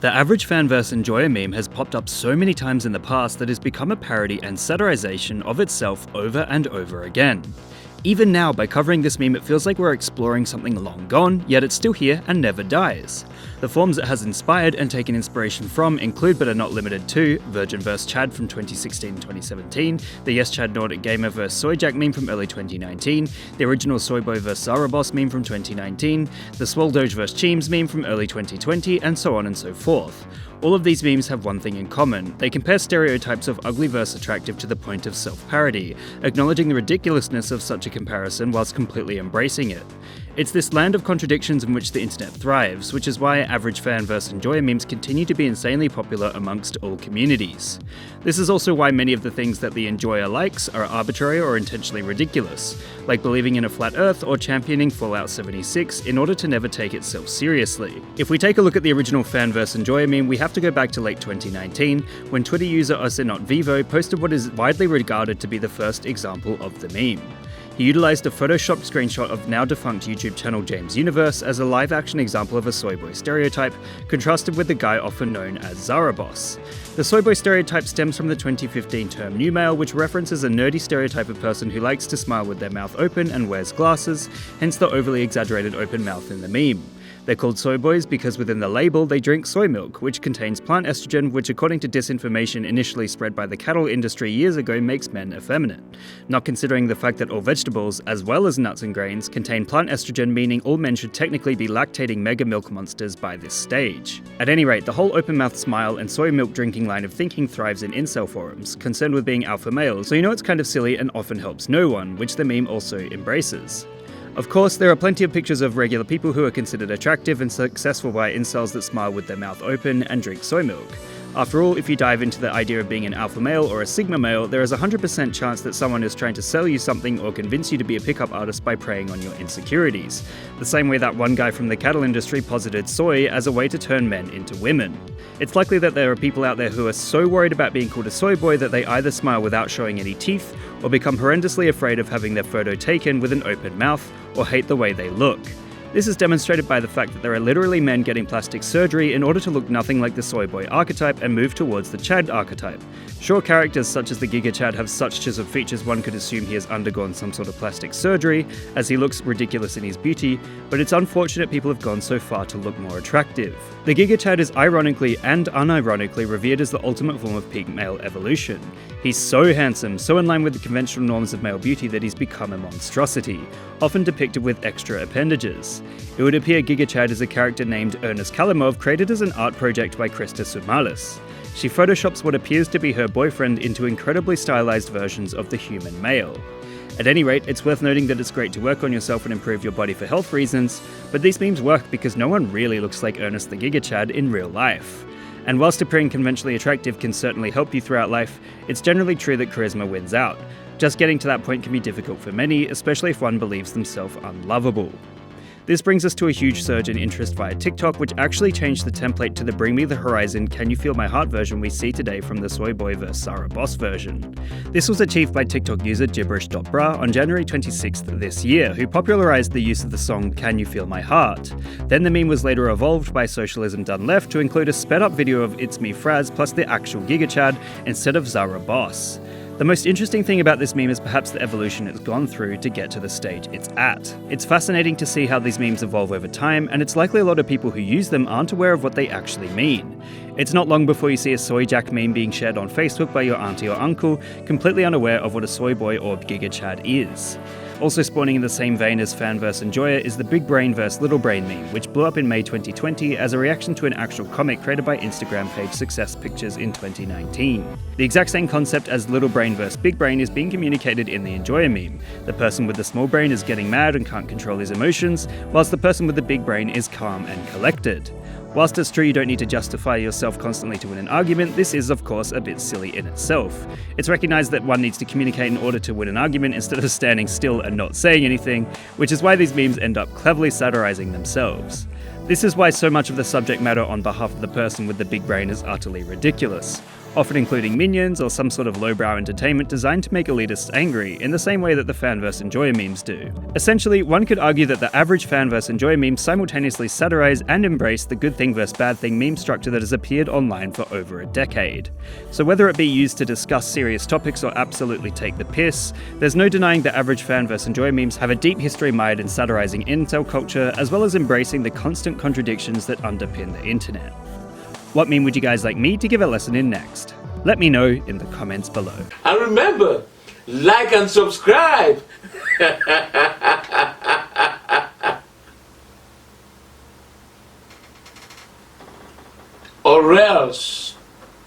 The average fan versus enjoyer meme has popped up so many times in the past that it's become a parody and satirization of itself over and over again. Even now, by covering this meme, it feels like we're exploring something long gone, yet it's still here and never dies. The forms it has inspired and taken inspiration from include but are not limited to Virgin vs Chad from 2016 and 2017, the Yes Chad Nordic Gamer vs Soyjack meme from early 2019, the original Soyboy vs Zaraboss meme from 2019, the Swoldoge vs Cheems meme from early 2020, and so on and so forth. All of these memes have one thing in common: they compare stereotypes of ugly versus attractive to the point of self-parody, acknowledging the ridiculousness of such a comparison whilst completely embracing it. It's this land of contradictions in which the internet thrives, which is why average fan versus enjoyer memes continue to be insanely popular amongst all communities. This is also why many of the things that the enjoyer likes are arbitrary or intentionally ridiculous, like believing in a flat earth or championing Fallout 76 in order to never take itself seriously. If we take a look at the original fan versus enjoyer meme, we have to go back to late 2019, when Twitter user OsInotVivo posted what is widely regarded to be the first example of the meme. He utilised a photoshopped screenshot of now-defunct YouTube channel James Universe as a live-action example of a soyboy stereotype, contrasted with the guy often known as Zaraboss. The soyboy stereotype stems from the 2015 term new male, which references a nerdy stereotype of person who likes to smile with their mouth open and wears glasses, hence the overly exaggerated open mouth in the meme. They're called soyboys because within the label they drink soy milk, which contains plant estrogen, which according to disinformation initially spread by the cattle industry years ago makes men effeminate. Not considering the fact that all vegetables, as well as nuts and grains, contain plant estrogen, meaning all men should technically be lactating mega milk monsters by this stage. At any rate, the whole open-mouthed smile and soy milk drinking line of thinking thrives in incel forums, concerned with being alpha males, so you know it's kind of silly and often helps no one, which the meme also embraces. Of course, there are plenty of pictures of regular people who are considered attractive and successful by incels that smile with their mouth open and drink soy milk. After all, if you dive into the idea of being an alpha male or a sigma male, there is a 100% chance that someone is trying to sell you something or convince you to be a pickup artist by preying on your insecurities. The same way that one guy from the cattle industry posited soy as a way to turn men into women. It's likely that there are people out there who are so worried about being called a soy boy that they either smile without showing any teeth, or become horrendously afraid of having their photo taken with an open mouth, or hate the way they look. This is demonstrated by the fact that there are literally men getting plastic surgery in order to look nothing like the soy boy archetype and move towards the Chad archetype. Sure, characters such as the GIGACHAD have such chiseled features one could assume he has undergone some sort of plastic surgery, as he looks ridiculous in his beauty, but it's unfortunate people have gone so far to look more attractive. The GIGACHAD is ironically and unironically revered as the ultimate form of peak male evolution. He's so handsome, so in line with the conventional norms of male beauty that he's become a monstrosity, often depicted with extra appendages. It would appear GIGACHAD is a character named Ernest Kalimov, created as an art project by Krista Sumalis. She photoshops what appears to be her boyfriend into incredibly stylized versions of the human male. At any rate, it's worth noting that it's great to work on yourself and improve your body for health reasons, but these memes work because no one really looks like Ernest the GIGACHAD in real life. And whilst appearing conventionally attractive can certainly help you throughout life, it's generally true that charisma wins out. Just getting to that point can be difficult for many, especially if one believes themselves unlovable. This brings us to a huge surge in interest via TikTok, which actually changed the template to the Bring Me the Horizon Can You Feel My Heart version we see today from the Soyboy vs Zaraboss version. This was achieved by TikTok user gibberish.bra on January 26th this year, who popularized the use of the song Can You Feel My Heart. Then the meme was later evolved by Socialism Done Left to include a sped up video of It's Me Fraz plus the actual GIGACHAD instead of Zaraboss. The most interesting thing about this meme is perhaps the evolution it's gone through to get to the stage it's at. It's fascinating to see how these memes evolve over time, and it's likely a lot of people who use them aren't aware of what they actually mean. It's not long before you see a Soyjack meme being shared on Facebook by your auntie or uncle, completely unaware of what a soy boy or GIGACHAD is. Also spawning in the same vein as fan vs enjoyer is the Big Brain vs Little Brain meme, which blew up in May 2020 as a reaction to an actual comic created by Instagram page Success Pictures in 2019. The exact same concept as Little Brain vs Big Brain is being communicated in the enjoyer meme. The person with the small brain is getting mad and can't control his emotions, whilst the person with the big brain is calm and collected. Whilst it's true you don't need to justify yourself constantly to win an argument, this is of course a bit silly in itself. It's recognised that one needs to communicate in order to win an argument instead of standing still and not saying anything, which is why these memes end up cleverly satirising themselves. This is why so much of the subject matter on behalf of the person with the big brain is utterly ridiculous. often including minions or some sort of lowbrow entertainment designed to make elitists angry, in the same way that the fan vs. enjoyer memes do. Essentially, one could argue that the average fan vs. enjoyer memes simultaneously satirize and embrace the good thing vs. bad thing meme structure that has appeared online for over a decade. So whether it be used to discuss serious topics or absolutely take the piss, there's no denying that average fan vs. enjoyer memes have a deep history mired in satirizing incel culture, as well as embracing the constant contradictions that underpin the internet. What meme would you guys like me to give a lesson in next? Let me know in the comments below. And remember, like and subscribe!